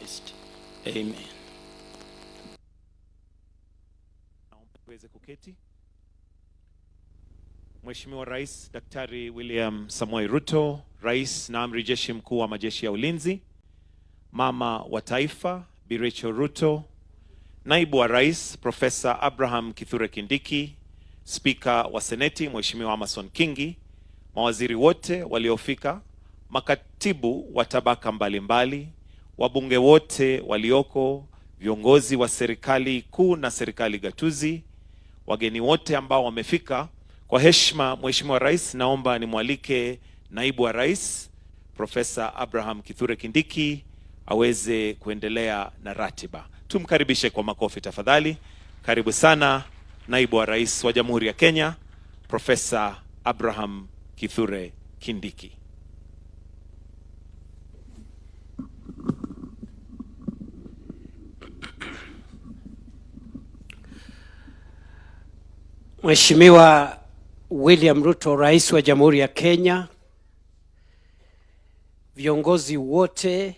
Christ. Amen. Tuweze kuketi. Mheshimiwa Rais Daktari William Samoei Ruto, Rais na Amiri Jeshi Mkuu wa Majeshi ya Ulinzi, Mama wa Taifa Bi Rachel Ruto, Naibu wa Rais Profesa Abraham Kithure Kindiki, Spika wa Seneti Mheshimiwa Amason Kingi, mawaziri wote waliofika, makatibu wa tabaka mbalimbali, wabunge wote walioko, viongozi wa serikali kuu na serikali gatuzi, wageni wote ambao wamefika, kwa heshima Mheshimiwa Rais, naomba nimwalike Naibu wa Rais Profesa Abraham Kithure Kindiki aweze kuendelea na ratiba. Tumkaribishe kwa makofi tafadhali. Karibu sana Naibu wa Rais wa Jamhuri ya Kenya, Profesa Abraham Kithure Kindiki. Mheshimiwa William Ruto, Rais wa Jamhuri ya Kenya, viongozi wote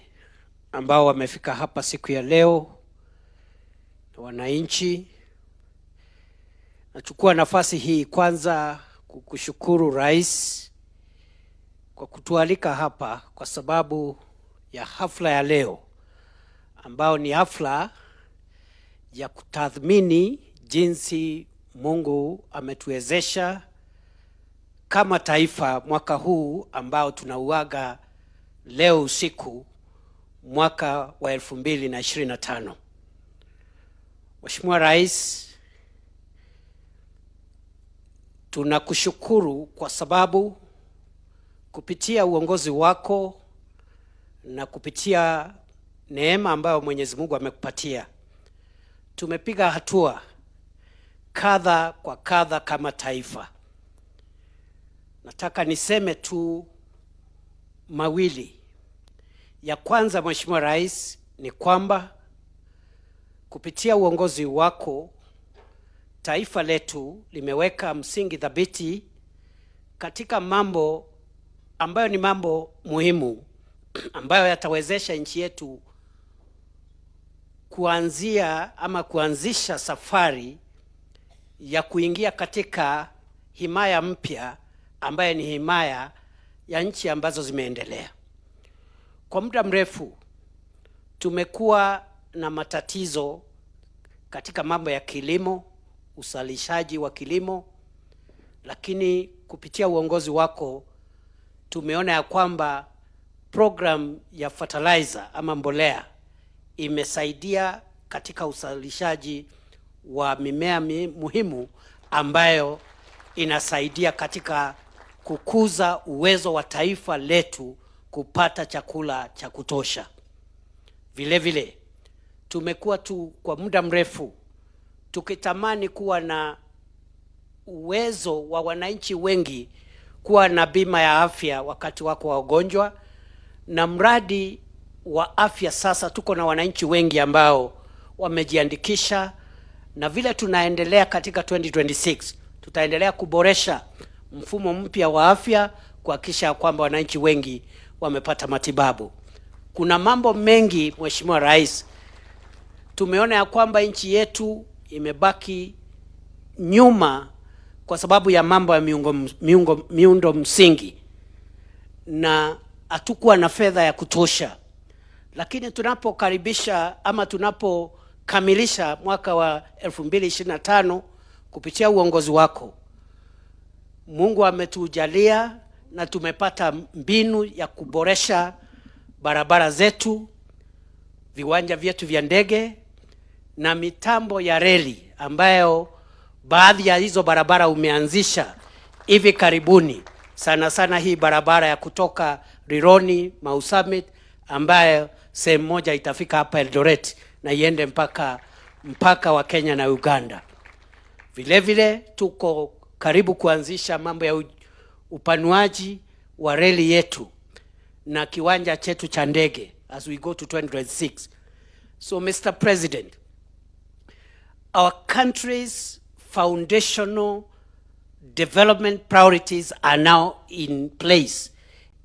ambao wamefika hapa siku ya leo, na wananchi, nachukua nafasi hii kwanza kukushukuru Rais kwa kutualika hapa kwa sababu ya hafla ya leo, ambao ni hafla ya kutathmini jinsi Mungu ametuwezesha kama taifa mwaka huu ambao tunauaga leo usiku, mwaka wa 2025. Mheshimiwa Rais, tunakushukuru kwa sababu kupitia uongozi wako na kupitia neema ambayo Mwenyezi Mungu amekupatia, tumepiga hatua kadha kwa kadha kama taifa. Nataka niseme tu mawili. Ya kwanza, Mheshimiwa Rais, ni kwamba kupitia uongozi wako taifa letu limeweka msingi thabiti katika mambo ambayo ni mambo muhimu ambayo yatawezesha nchi yetu kuanzisha safari ya kuingia katika himaya mpya ambayo ni himaya ya nchi ambazo zimeendelea. Kwa muda mrefu tumekuwa na matatizo katika mambo ya kilimo, uzalishaji wa kilimo, lakini kupitia uongozi wako tumeona ya kwamba program ya fertilizer ama mbolea imesaidia katika uzalishaji wa mimea muhimu ambayo inasaidia katika kukuza uwezo wa taifa letu kupata chakula cha kutosha. Vile vile tumekuwa kwa muda mrefu tukitamani kuwa na uwezo wa wananchi wengi kuwa na bima ya afya wakati wako wa ugonjwa, na mradi wa afya sasa tuko na wananchi wengi ambao wamejiandikisha, na vile tunaendelea katika 2026 tutaendelea kuboresha mfumo mpya wa afya kuhakikisha kwamba wananchi wengi wamepata matibabu. Kuna mambo mengi Mheshimiwa Rais, tumeona ya kwamba nchi yetu imebaki nyuma kwa sababu ya mambo ya miundo msingi na hatukuwa na fedha ya kutosha. Lakini tunapokaribisha ama tunapokamilisha mwaka wa 2025 kupitia uongozi wako, Mungu ametujalia na tumepata mbinu ya kuboresha barabara zetu, viwanja vyetu vya ndege na mitambo ya reli, ambayo baadhi ya hizo barabara umeanzisha hivi karibuni. Sana sana hii barabara ya kutoka Rironi Mau Summit, ambayo sehemu moja itafika hapa Eldoret na iende mpaka wa Kenya na Uganda. Vile vile tuko karibu kuanzisha mambo ya upanuaji wa reli yetu na kiwanja chetu cha ndege as we go to 2026. So Mr. President, our country's foundational development priorities are now in place,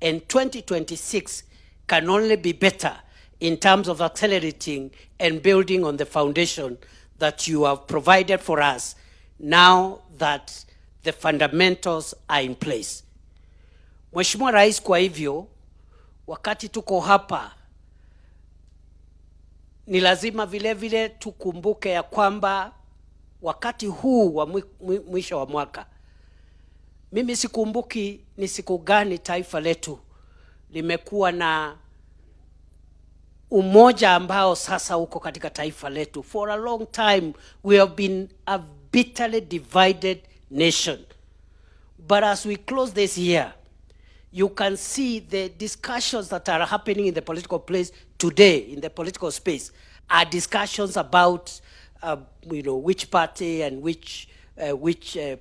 and 2026 can only be better in terms of accelerating and building on the foundation that you have provided for us now that the fundamentals are in place. Mheshimiwa Rais, kwa hivyo wakati tuko hapa ni lazima vile vile tukumbuke ya kwamba wakati huu wa mwisho wa mwaka, mimi sikumbuki ni siku gani taifa letu limekuwa na umoja ambao sasa uko katika taifa letu. For a long time we have been a bitterly divided nation. But as we close this year, you can see the discussions that are happening in the political place today, in the political space, are discussions about which party and which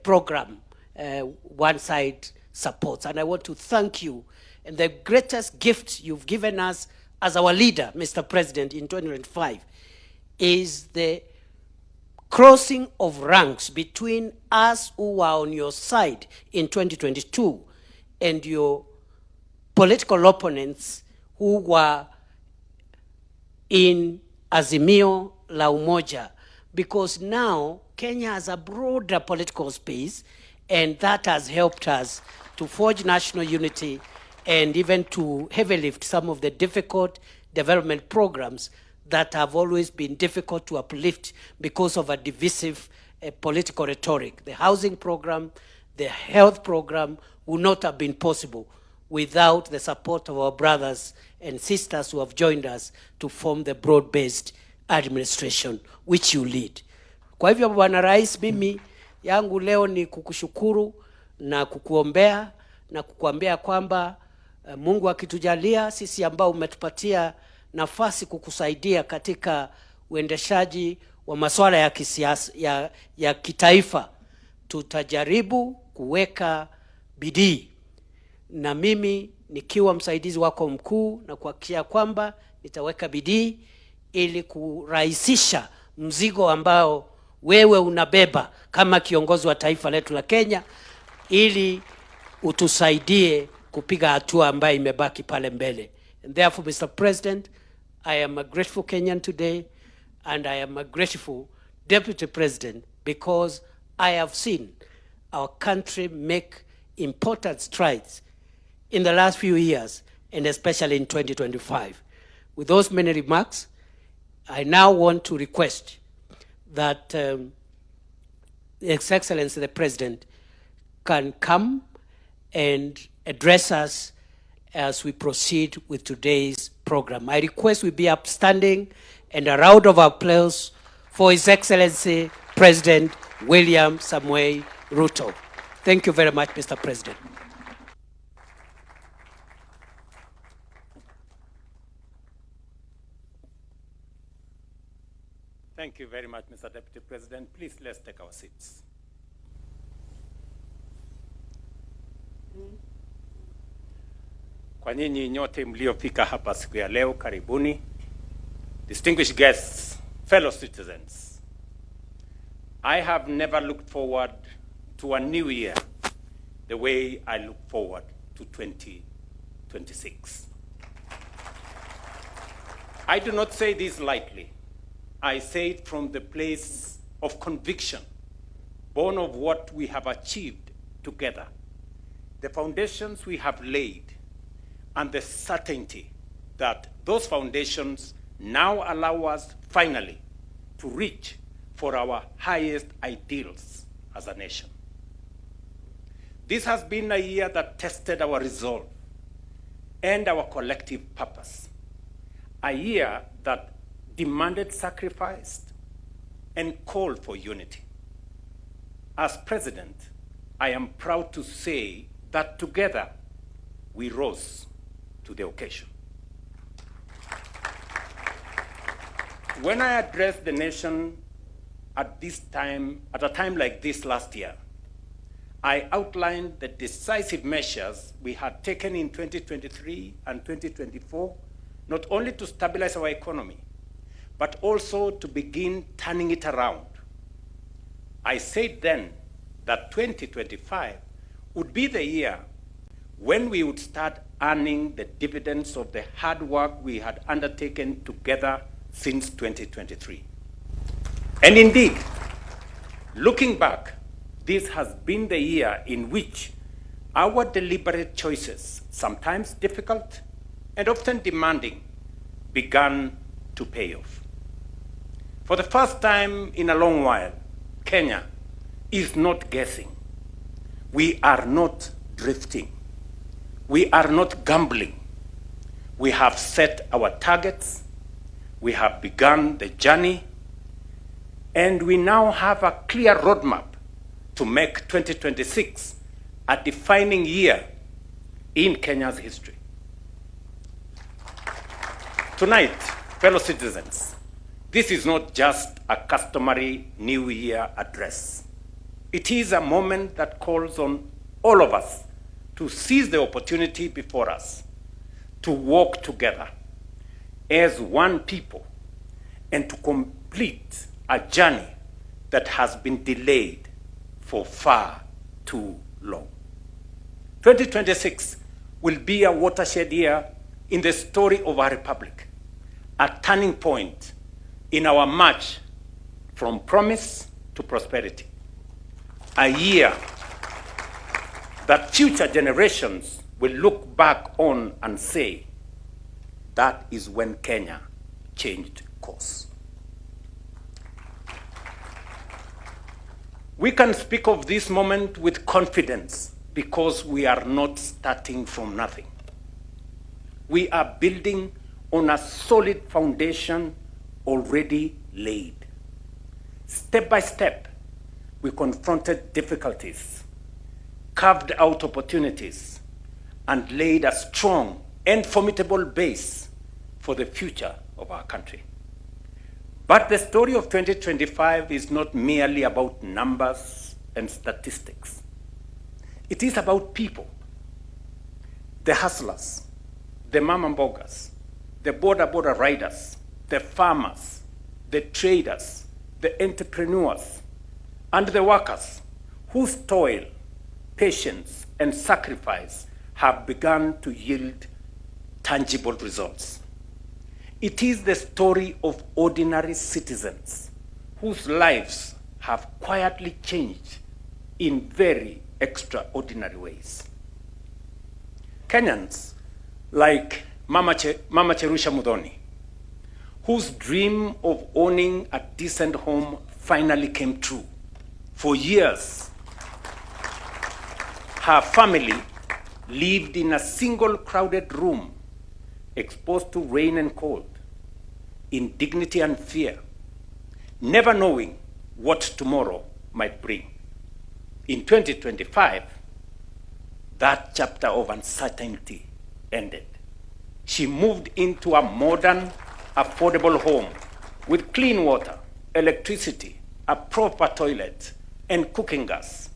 program one side supports. And I want to thank you. And the greatest gift you've given us as our leader, Mr. President, in 2025, is the crossing of ranks between us who were on your side in 2022 and your political opponents who were in Azimio la Umoja, because now Kenya has a broader political space, and that has helped us to forge national unity and even to heavy lift some of the difficult development programs that have always been difficult to uplift because of a divisive political rhetoric. The housing program, the health program would not have been possible without the support of our brothers and sisters who have joined us to form the broad-based administration which you lead. Kwa hivyo Bwana Rais, mimi yangu leo ni kukushukuru na kukuombea na kukuambia kwamba Mungu akitujalia sisi ambao umetupatia nafasi kukusaidia katika uendeshaji wa masuala ya kisiasa ya kitaifa, tutajaribu kuweka bidii, na mimi nikiwa msaidizi wako mkuu na kuhakikisha kwamba nitaweka bidii ili kurahisisha mzigo ambao wewe unabeba kama kiongozi wa taifa letu la Kenya, ili utusaidie kupiga hatua ambayo imebaki pale mbele. And therefore, Mr. President, I am a grateful Kenyan today, and I am a grateful Deputy President, because I have seen our country make important strides in the last few years, and especially in 2025. With those many remarks, I now want to request that His Excellency the President can come and address us as we proceed with today's program. I request we be upstanding and a round of applause for His Excellency President William Samoei Ruto. Thank you very much, Mr. President. Thank you very much, Mr. Deputy President. Please, let's take our seats. Kwa nyinyi nyote mliofika hapa siku ya leo, karibuni. Distinguished guests, fellow citizens, I have never looked forward to a new year the way I look forward to 2026. I do not say this lightly. I say it from the place of conviction, born of what we have achieved together, the foundations we have laid, and the certainty that those foundations now allow us finally to reach for our highest ideals as a nation. This has been a year that tested our resolve and our collective purpose, a year that demanded sacrifice and called for unity. As president, I am proud to say that together we rose to the occasion. When I addressed the nation at a time like this last year, I outlined the decisive measures we had taken in 2023 and 2024, not only to stabilize our economy, but also to begin turning it around. I said then that 2025 would be the year when we would start earning the dividends of the hard work we had undertaken together since 2023. And indeed, looking back, this has been the year in which our deliberate choices, sometimes difficult and often demanding, began to pay off. For the first time in a long while, Kenya is not guessing. We are not drifting. We are not gambling. We have set our targets. We have begun the journey. And we now have a clear roadmap to make 2026 a defining year in Kenya's history. Tonight, fellow citizens, this is not just a customary New Year address. It is a moment that calls on all of us to seize the opportunity before us, to walk together as one people, and to complete a journey that has been delayed for far too long. 2026 will be a watershed year in the story of our republic, a turning point in our march from promise to prosperity, a year that future generations will look back on and say, that is when Kenya changed course. We can speak of this moment with confidence because we are not starting from nothing. We are building on a solid foundation already laid. Step by step, we confronted difficulties, carved out opportunities, and laid a strong and formidable base for the future of our country. But the story of 2025 is not merely about numbers and statistics. It is about people, the hustlers, the mama mbogas, the border riders, the farmers, the traders, the entrepreneurs, and the workers whose toil, patience, and sacrifice have begun to yield tangible results. It is the story of ordinary citizens whose lives have quietly changed in very extraordinary ways. Kenyans like Mama Cherusha Mudhoni, whose dream of owning a decent home finally came true. For years, her family lived in a single crowded room, exposed to rain and cold, in dignity and fear, never knowing what tomorrow might bring. In 2025, that chapter of uncertainty ended. She moved into a modern, affordable home with clean water, electricity, a proper toilet, and cooking gas.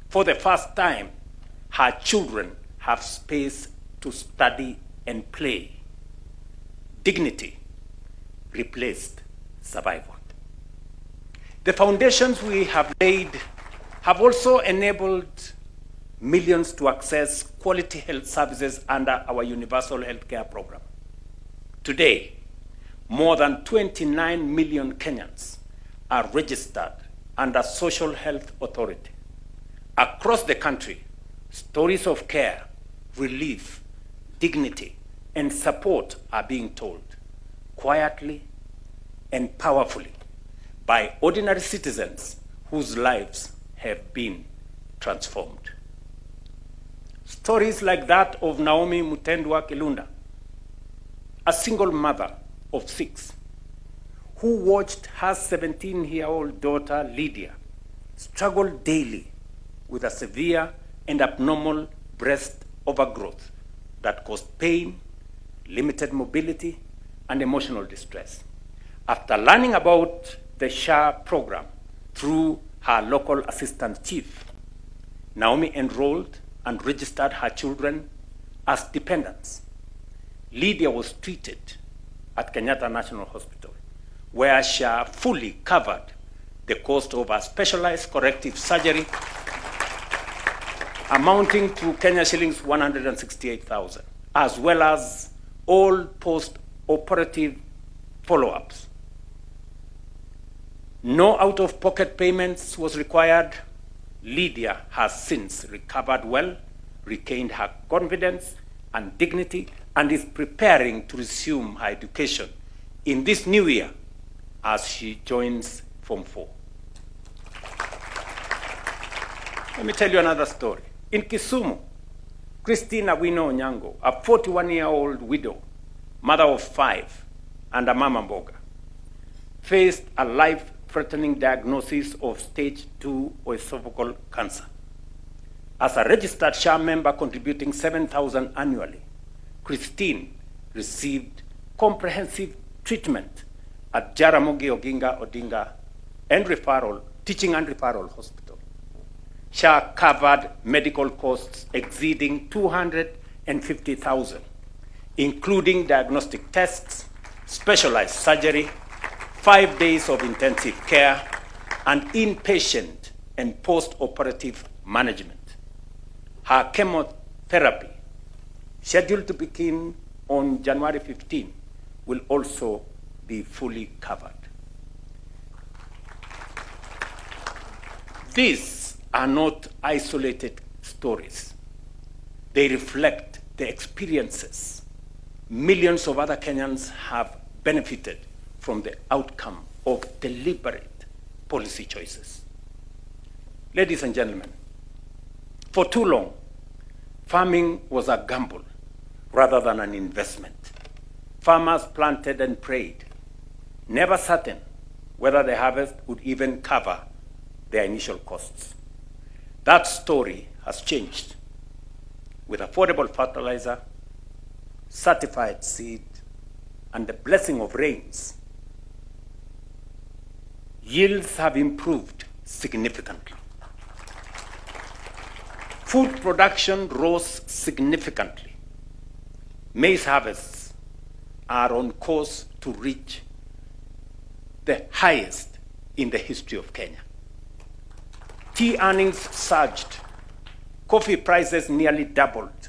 For the first time, her children have space to study and play. Dignity replaced survival. The foundations we have laid have also enabled millions to access quality health services under our universal health care program. Today, more than 29 million Kenyans are registered under Social Health Authority. Across the country, stories of care, relief, dignity, and support are being told quietly and powerfully by ordinary citizens whose lives have been transformed. Stories like that of Naomi Mutendwa Kilunda, a single mother of 6, who watched her 17-year-old daughter, Lydia, struggle daily with a severe and abnormal breast overgrowth that caused pain, limited mobility, and emotional distress. After learning about the SHA program through her local assistant chief, Naomi enrolled and registered her children as dependents. Lydia was treated at Kenyatta National Hospital, where SHA fully covered the cost of a specialized corrective surgery amounting to Kenya shillings 168,000, as well as all post-operative follow-ups. No out-of-pocket payments was required. Lydia has since recovered well, regained her confidence and dignity, and is preparing to resume her education in this new year as she joins Form 4. Let me tell you another story. In Kisumu, Christina Wino Onyango, a 41-year-old widow, mother of 5, and a mama mboga, faced a life-threatening diagnosis of stage 2 esophageal cancer. As a registered SHA member contributing 7,000 annually, Christine received comprehensive treatment at Jaramogi Oginga Odinga Teaching and Referral Hospital. SHA covered medical costs exceeding 250,000, including diagnostic tests, specialized surgery, 5 days of intensive care, and inpatient and post-operative management. Her chemotherapy, scheduled to begin on January 15, will also be fully covered. These are not isolated stories. They reflect the experiences millions of other Kenyans have benefited from the outcome of deliberate policy choices. Ladies and gentlemen, for too long, farming was a gamble rather than an investment. Farmers planted and prayed, never certain whether the harvest would even cover their initial costs. That story has changed. With affordable fertilizer, certified seed, and the blessing of rains, yields have improved significantly. Food production rose significantly. Maize harvests are on course to reach the highest in the history of Kenya. Tea earnings surged. Coffee prices nearly doubled.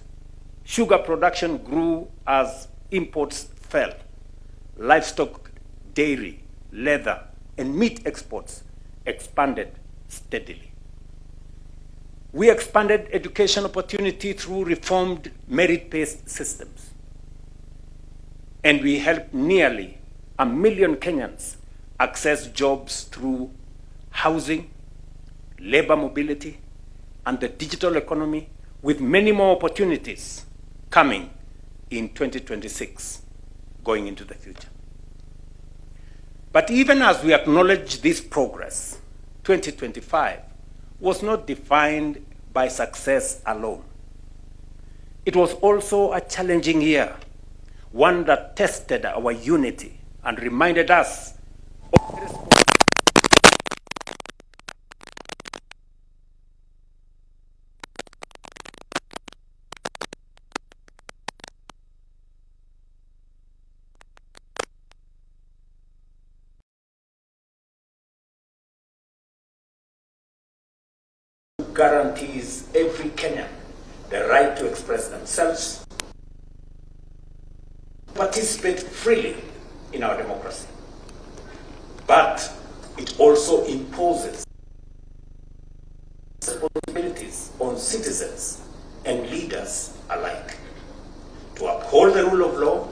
Sugar production grew as imports fell. Livestock, dairy, leather, and meat exports expanded steadily. We expanded education opportunity through reformed merit-based systems. And we helped nearly 1 million Kenyans access jobs through housing, labor mobility, and the digital economy, with many more opportunities coming in 2026, going into the future. But even as we acknowledge this progress, 2025 was not defined by success alone. It was also a challenging year, one that tested our unity and reminded us of the responsibility guarantees every Kenyan the right to express themselves, participate freely in our democracy. But it also imposes responsibilities on citizens and leaders alike to uphold the rule of law,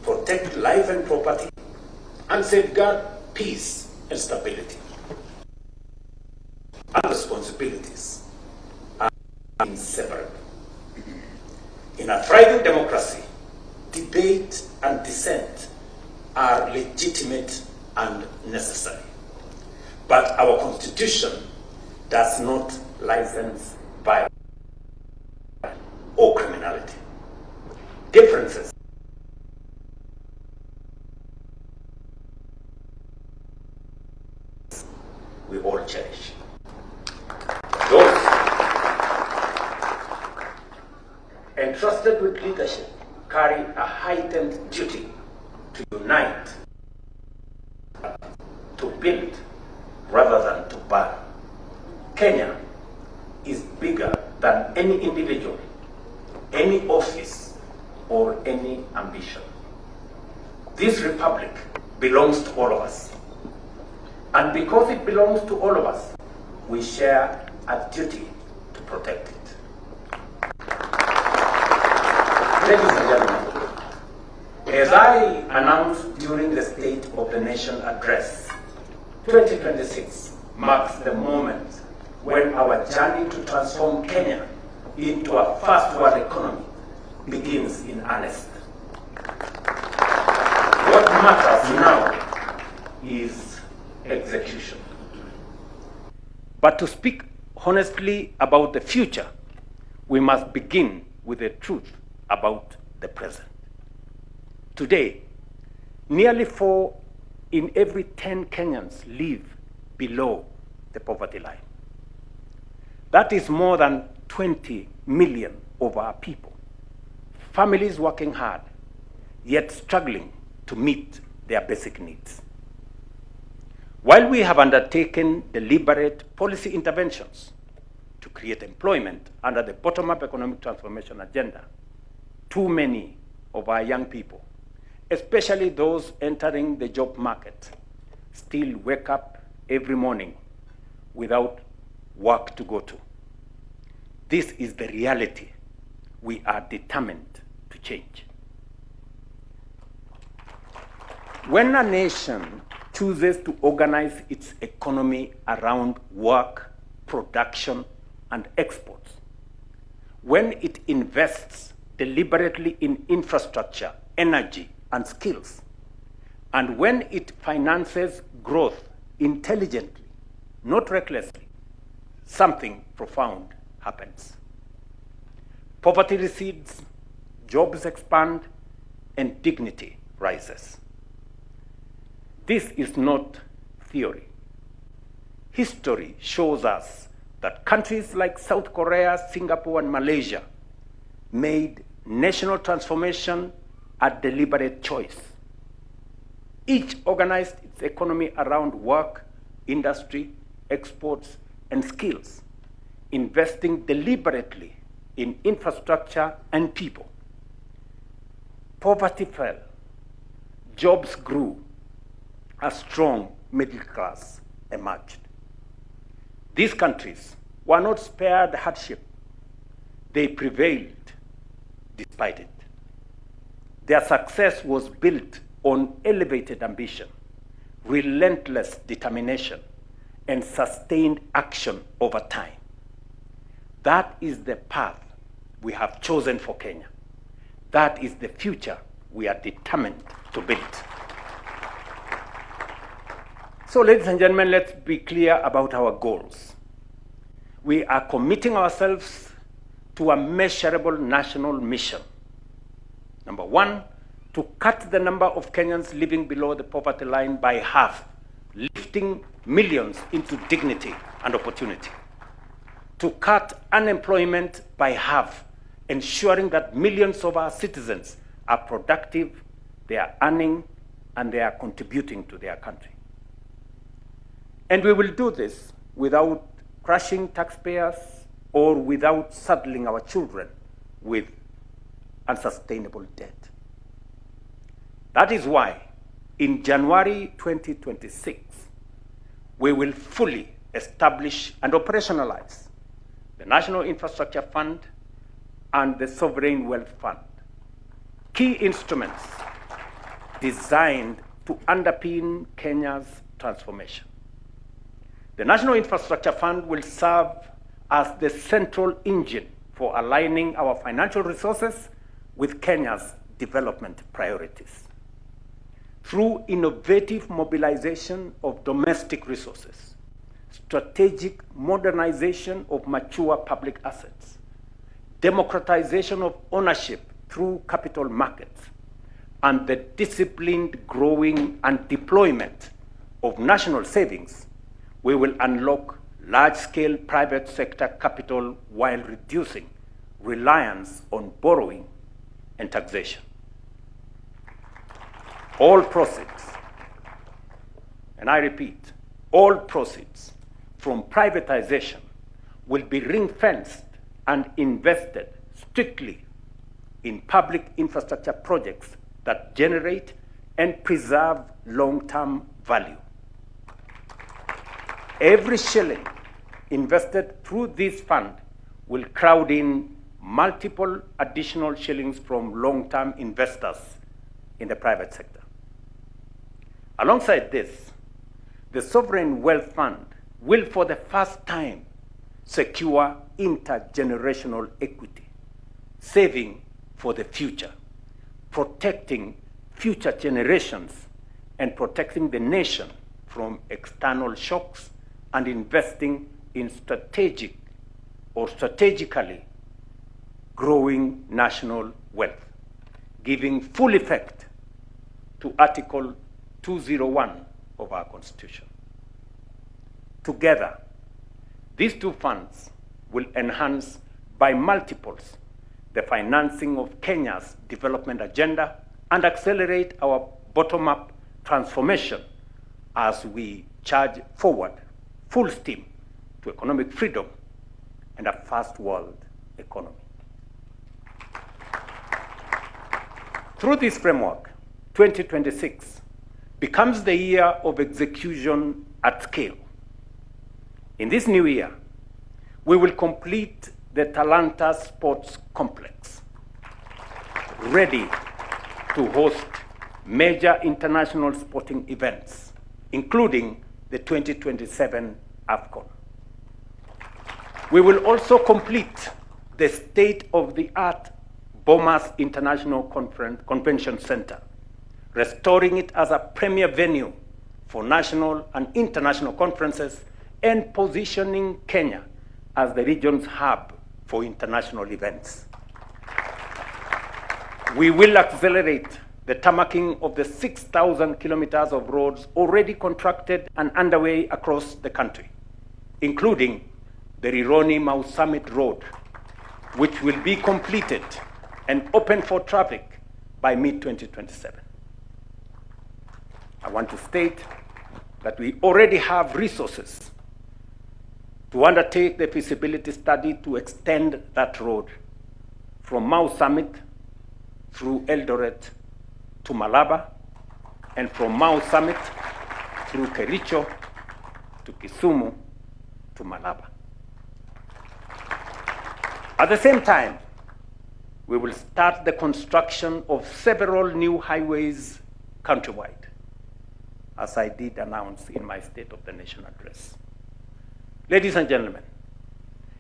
protect life and property, and safeguard peace and stability. Our responsibilities are inseparable. In a thriving democracy, debate and dissent are legitimate and necessary. But our Constitution does not license violence or criminality. Differences we all cherish. Those entrusted with leadership carry a heightened duty to unite, to build rather than to burn. Kenya is bigger than any individual, any office, or any ambition. This republic belongs to all of us. And because it belongs to all of us, we share a duty to protect it. Ladies and gentlemen, as I announced during the State of the Nation address, 2026 marks the moment when our journey to transform Kenya into a first-world economy begins in earnest. What matters now is execution. But to speak honestly about the future, we must begin with the truth about the present. Today, nearly 4 in every 10 Kenyans live below the poverty line. That is more than 20 million of our people. Families working hard, yet struggling to meet their basic needs. While we have undertaken deliberate policy interventions to create employment under the bottom-up economic transformation agenda, too many of our young people, especially those entering the job market, still wake up every morning without work to go to. This is the reality we are determined to change. When a nation chooses to organize its economy around work, production, and exports, when it invests deliberately in infrastructure, energy, and skills, and when it finances growth intelligently, not recklessly, something profound happens. Poverty recedes, jobs expand, and dignity rises. This is not theory. History shows us that countries like South Korea, Singapore, and Malaysia made national transformation a deliberate choice. Each organized its economy around work, industry, exports, and skills, investing deliberately in infrastructure and people. Poverty fell, jobs grew, a strong middle class emerged. These countries were not spared hardship. They prevailed despite it. Their success was built on elevated ambition, relentless determination, and sustained action over time. That is the path we have chosen for Kenya. That is the future we are determined to build. So, ladies and gentlemen, let's be clear about our goals. We are committing ourselves to a measurable national mission. Number one, to cut the number of Kenyans living below the poverty line by half, lifting millions into dignity and opportunity. To cut unemployment by half, ensuring that millions of our citizens are productive, they are earning, and they are contributing to their country. And we will do this without crushing taxpayers or without saddling our children with unsustainable debt. That is why in January 2026, we will fully establish and operationalize the National Infrastructure Fund and the Sovereign Wealth Fund, key instruments designed to underpin Kenya's transformation. The National Infrastructure Fund will serve as the central engine for aligning our financial resources with Kenya's development priorities. Through innovative mobilization of domestic resources, strategic modernization of mature public assets, democratization of ownership through capital markets, and the disciplined growing and deployment of national savings, we will unlock large-scale private sector capital while reducing reliance on borrowing and taxation. All proceeds, and I repeat, all proceeds from privatization will be ring-fenced and invested strictly in public infrastructure projects that generate and preserve long-term value. Every shilling invested through this fund will crowd in multiple additional shillings from long-term investors in the private sector. Alongside this, the Sovereign Wealth Fund will for the first time secure intergenerational equity, saving for the future, protecting future generations, and protecting the nation from external shocks, and investing in strategically growing national wealth, giving full effect to Article 201 of our Constitution. Together, these two funds will enhance by multiples the financing of Kenya's development agenda and accelerate our bottom-up transformation as we charge forward full steam to economic freedom and a first world economy. Through this framework, 2026 becomes the year of execution at scale. In this new year, we will complete the Talanta Sports Complex, ready to host major international sporting events, including the 2027 AFCON. We will also complete the state-of-the-art Bomas International Convention Center, restoring it as a premier venue for national and international conferences and positioning Kenya as the region's hub for international events. We will accelerate the tarmacking of the 6,000 kilometers of roads already contracted and underway across the country, including the Rironi-Mau Summit Road, which will be completed and open for traffic by mid-2027. I want to state that we already have resources to undertake the feasibility study to extend that road from Mau Summit through Eldoret to Malaba, and from Mau Summit through Kericho to Kisumu to Malaba. At the same time, we will start the construction of several new highways countrywide, as I did announce in my State of the Nation address. Ladies and gentlemen,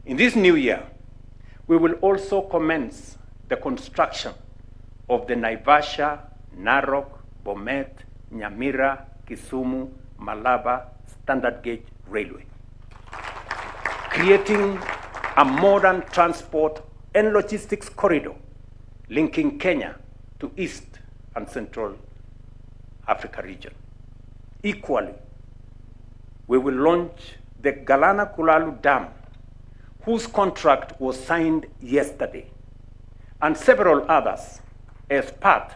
in this new year, we will also commence the construction of the Naivasha, Narok, Bomet, Nyamira, Kisumu, Malaba standard gauge railway, creating a modern transport and logistics corridor linking Kenya to East and Central Africa region. Equally, we will launch the Galana Kulalu Dam, whose contract was signed yesterday, and several others as part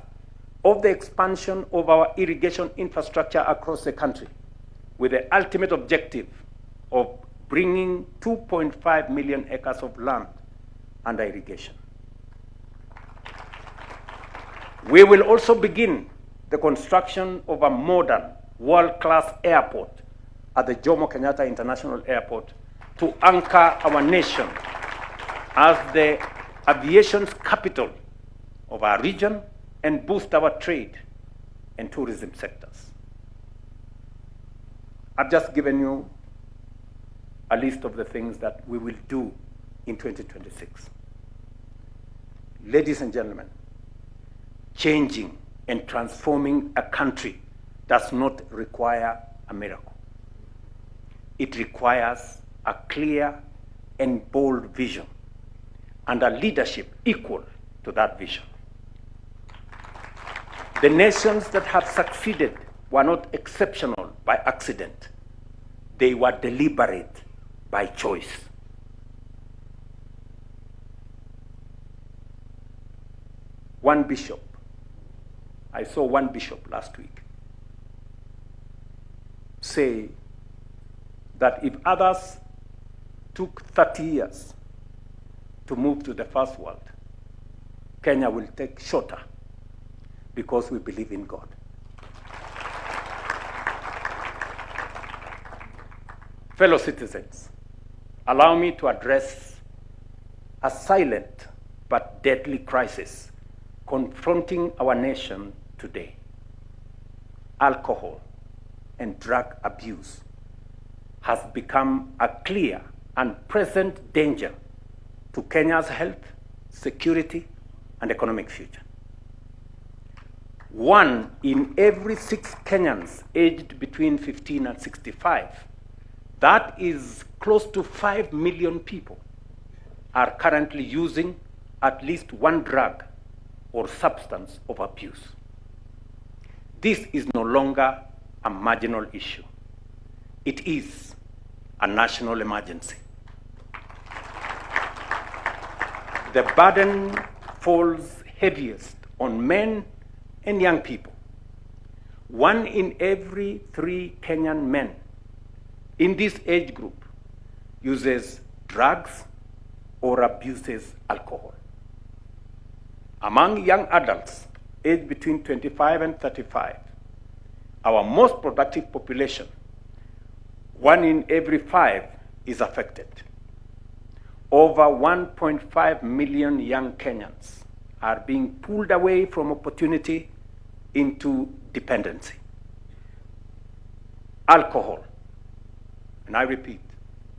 of the expansion of our irrigation infrastructure across the country, with the ultimate objective of bringing 2.5 million acres of land under irrigation. We will also begin the construction of a modern, world-class airport at the Jomo Kenyatta International Airport to anchor our nation as the aviation's capital of our region and boost our trade and tourism sectors. I've just given you a list of the things that we will do in 2026. Ladies and gentlemen, changing and transforming a country does not require a miracle. It requires a clear and bold vision and a leadership equal to that vision. The nations that have succeeded were not exceptional by accident. They were deliberate by choice. One bishop, I saw one bishop last week say that if others took 30 years to move to the first world, Kenya will take shorter because we believe in God. Fellow citizens, allow me to address a silent but deadly crisis confronting our nation today. Alcohol and drug abuse has become a clear and present danger to Kenya's health, security, and economic future. 1 in every 6 Kenyans aged between 15 and 65, that is close to 5 million people, are currently using at least one drug or substance of abuse. This is no longer a marginal issue. It is a national emergency. The burden falls heaviest on men and young people. 1 in every 3 Kenyan men in this age group uses drugs or abuses alcohol. Among young adults aged between 25 and 35, our most productive population, 1 in every 5 is affected. Over 1.5 million young Kenyans are being pulled away from opportunity into dependency. Alcohol, and I repeat,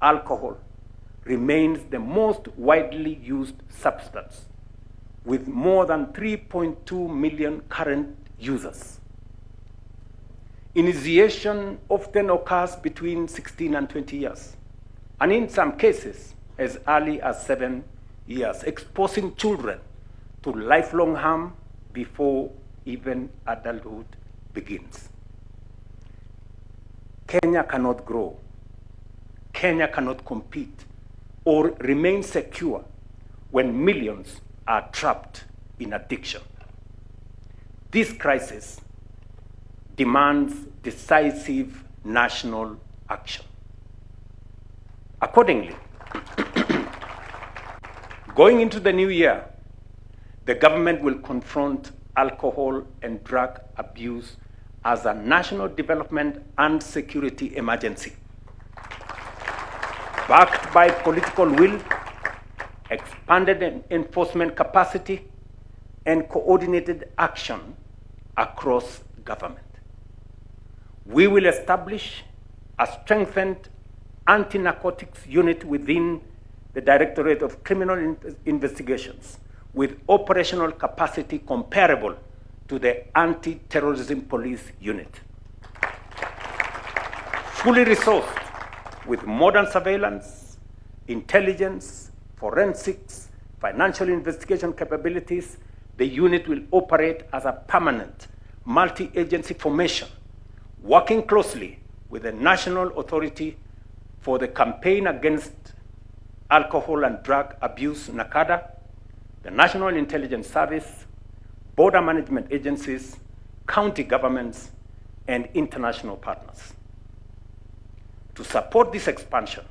alcohol remains the most widely used substance, with more than 3.2 million current users. Initiation often occurs between 16 and 20 years, and in some cases, as early as 7 years, exposing children to lifelong harm before even adulthood begins. Kenya cannot grow. Kenya cannot compete or remain secure when millions are trapped in addiction. This crisis demands decisive national action. Accordingly, going into the new year, the government will confront alcohol and drug abuse as a national development and security emergency, backed by political will, expanded enforcement capacity, and coordinated action across government. We will establish a strengthened anti-narcotics unit within the Directorate of Criminal Investigations with operational capacity comparable to the Anti-Terrorism Police Unit. Fully resourced with modern surveillance, intelligence, forensics, financial investigation capabilities, the unit will operate as a permanent multi-agency formation, working closely with the National Authority for the Campaign Against Alcohol and Drug Abuse, NACADA, the National Intelligence Service, border management agencies, county governments, and international partners. To support this expansion,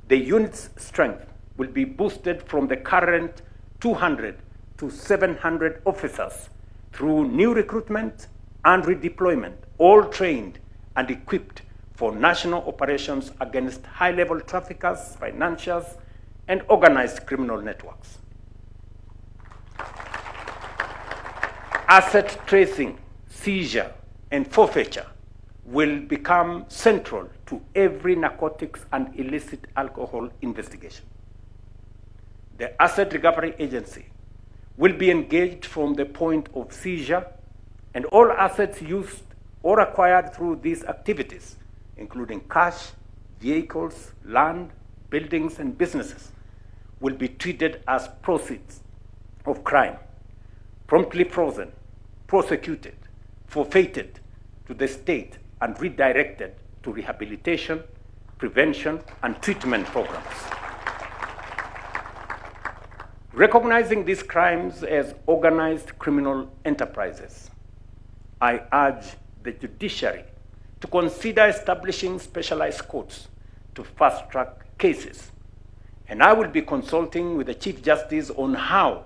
the unit's strength will be boosted from the current 200 to 700 officers through new recruitment and redeployment, all trained and equipped for national operations against high-level traffickers, financiers, and organized criminal networks. Asset tracing, seizure, and forfeiture will become central to every narcotics and illicit alcohol investigation. The Asset Recovery Agency will be engaged from the point of seizure, and all assets used or acquired through these activities, including cash, vehicles, land, buildings, and businesses, will be treated as proceeds of crime, promptly frozen, prosecuted, forfeited to the state, and redirected to rehabilitation, prevention, and treatment programs. Recognizing these crimes as organized criminal enterprises, I urge the judiciary to consider establishing specialized courts to fast-track cases And I will be consulting with the Chief Justice on how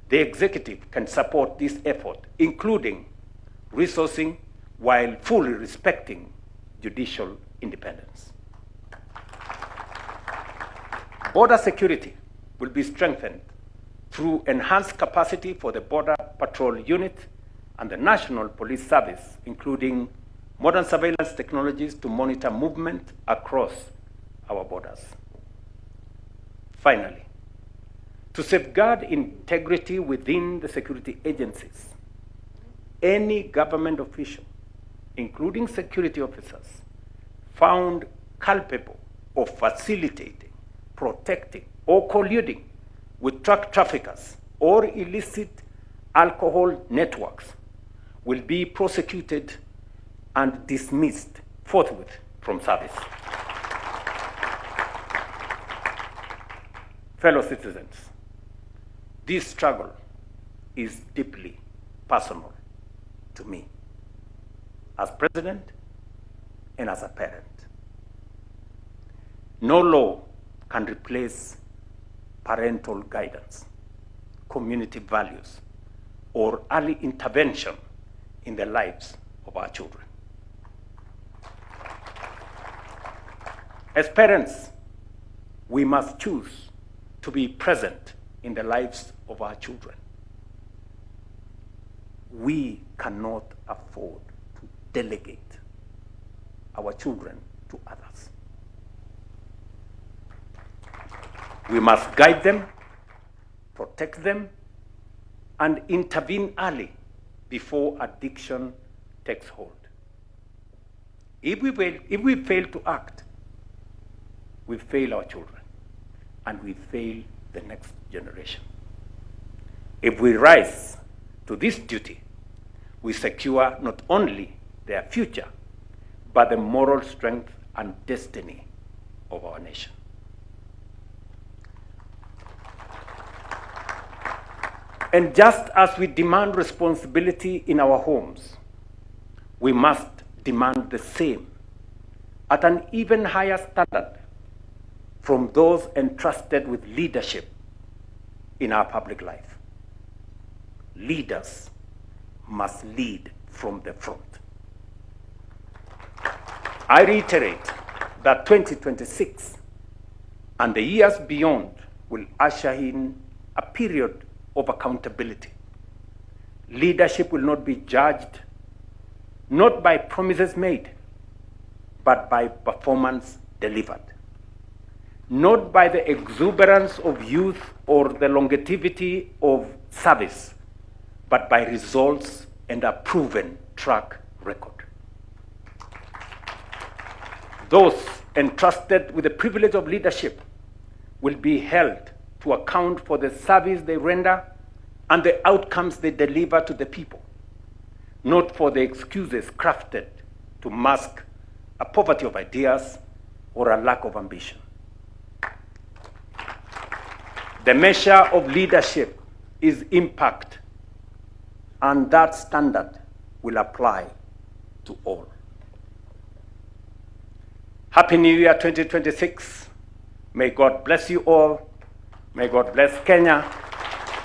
the executive can support this effort, including resourcing while fully respecting judicial independence. Border security will be strengthened through enhanced capacity for the Border Patrol Unit and the National Police Service, including modern surveillance technologies to monitor movement across our borders. Finally, to safeguard integrity within the security agencies, any government official, including security officers, found culpable of facilitating, protecting, or colluding with drug traffickers or illicit alcohol networks will be prosecuted and dismissed forthwith from service. Fellow citizens, this struggle is deeply personal to me as president and as a parent. No law can replace parental guidance, community values, or early intervention in the lives of our children. As parents, we must choose to be present in the lives of our children. We cannot afford to delegate our children to others. We must guide them, protect them, and intervene early before addiction takes hold. If we fail to act, we fail our children, and we fail the next generation. If we rise to this duty, we secure not only their future, but the moral strength and destiny of our nation. And just as we demand responsibility in our homes, we must demand the same at an even higher standard from those entrusted with leadership in our public life. Leaders must lead from the front. I reiterate that 2026 and the years beyond will usher in a period of accountability. Leadership will not be judged not by promises made, but by performance delivered. Not by the exuberance of youth or the longevity of service, but by results and a proven track record. Those entrusted with the privilege of leadership will be held to account for the service they render and the outcomes they deliver to the people, not for the excuses crafted to mask a poverty of ideas or a lack of ambition. The measure of leadership is impact, and that standard will apply to all. Happy New Year 2026. May God bless you all. May God bless Kenya.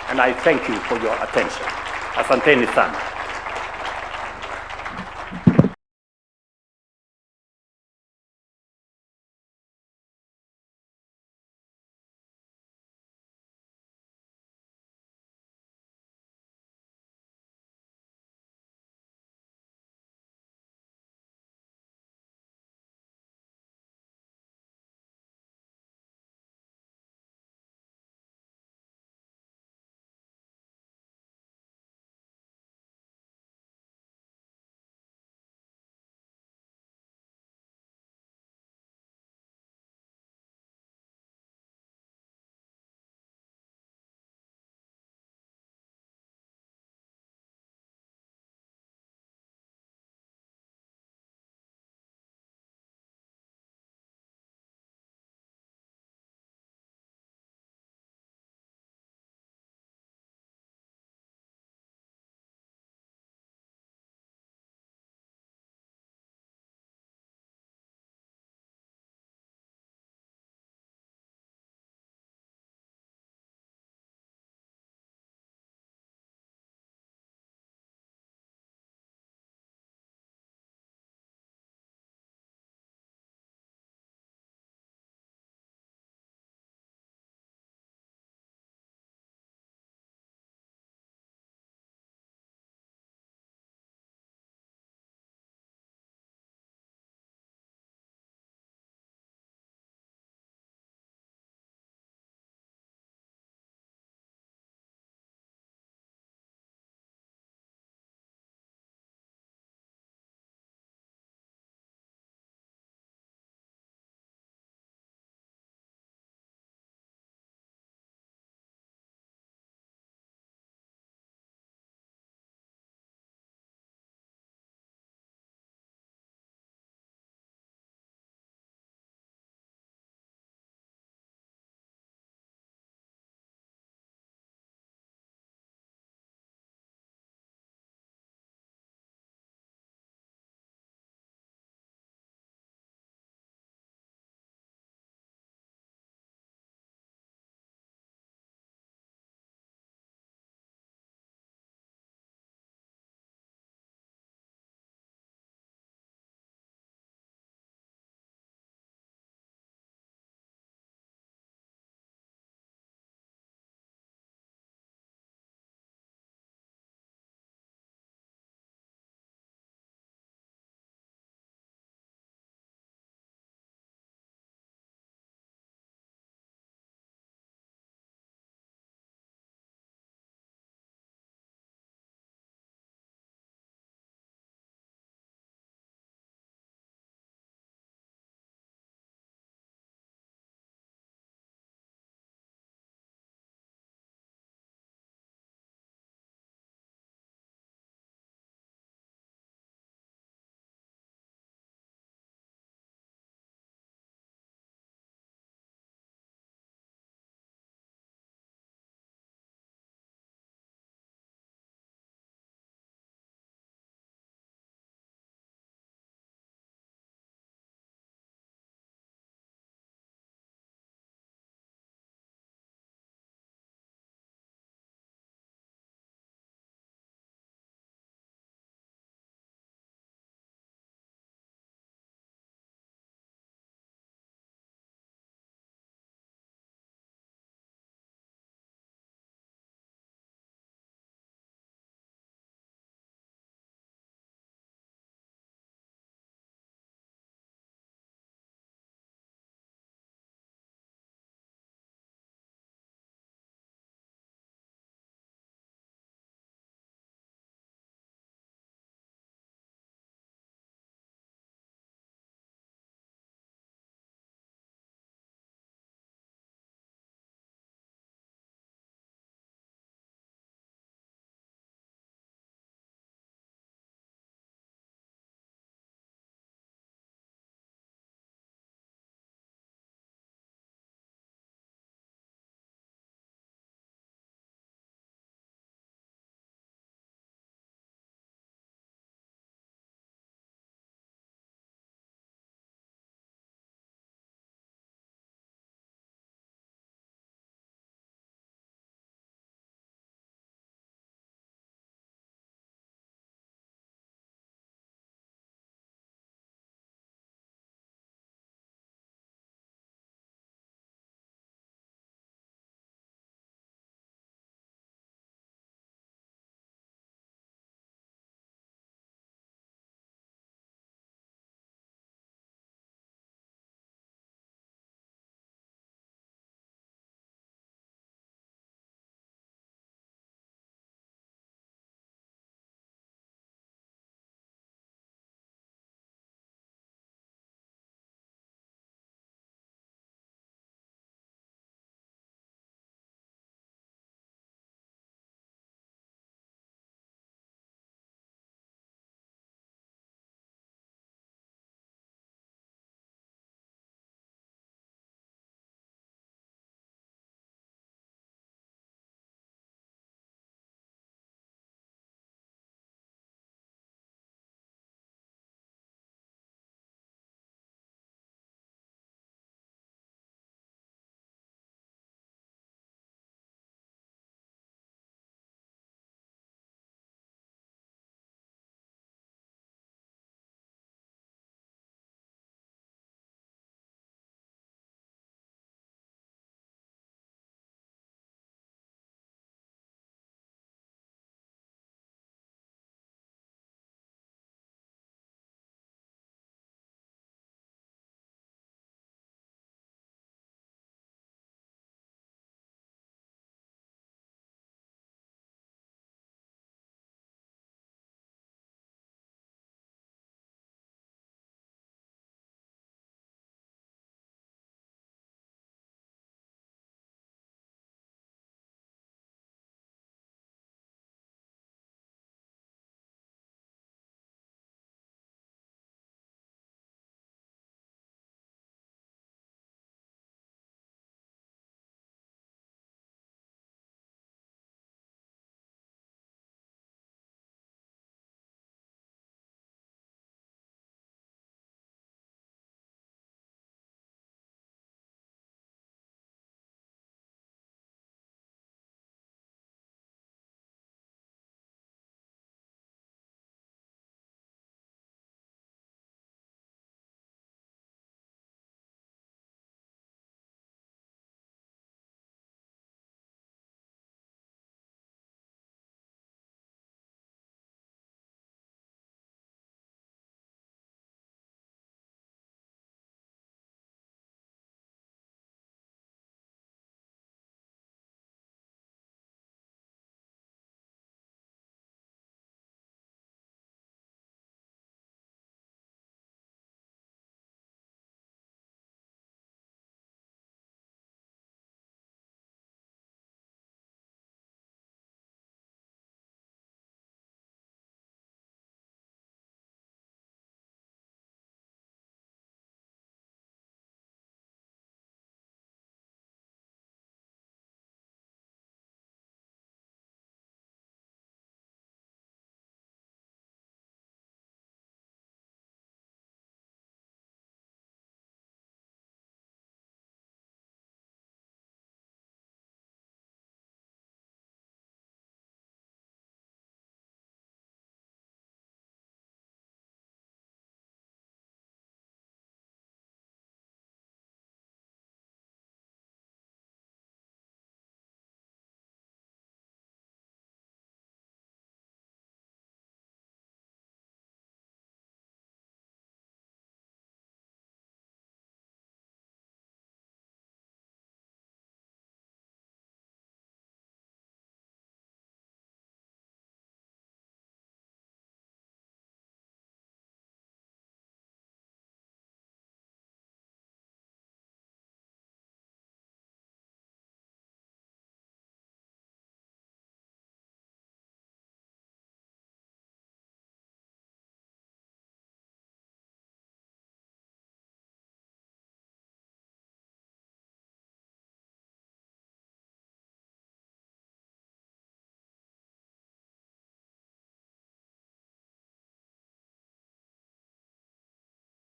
And I thank you for your attention. Asanteni sana.